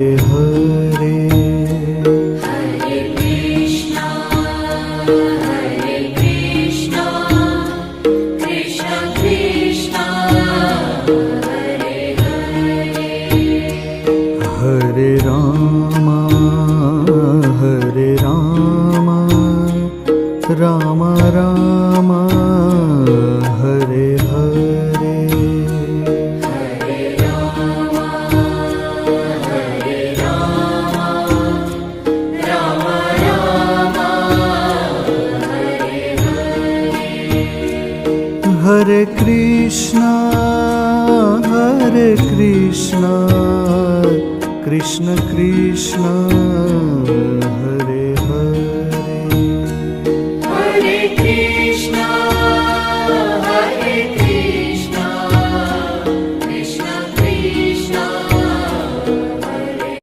Hare Hare Krishna Krishna Krishna Hare Hare Hare Rama Ram Ram Hare Hare Hare Ram Ram Ram Hare Hare Hare Krishna Krishna Krishna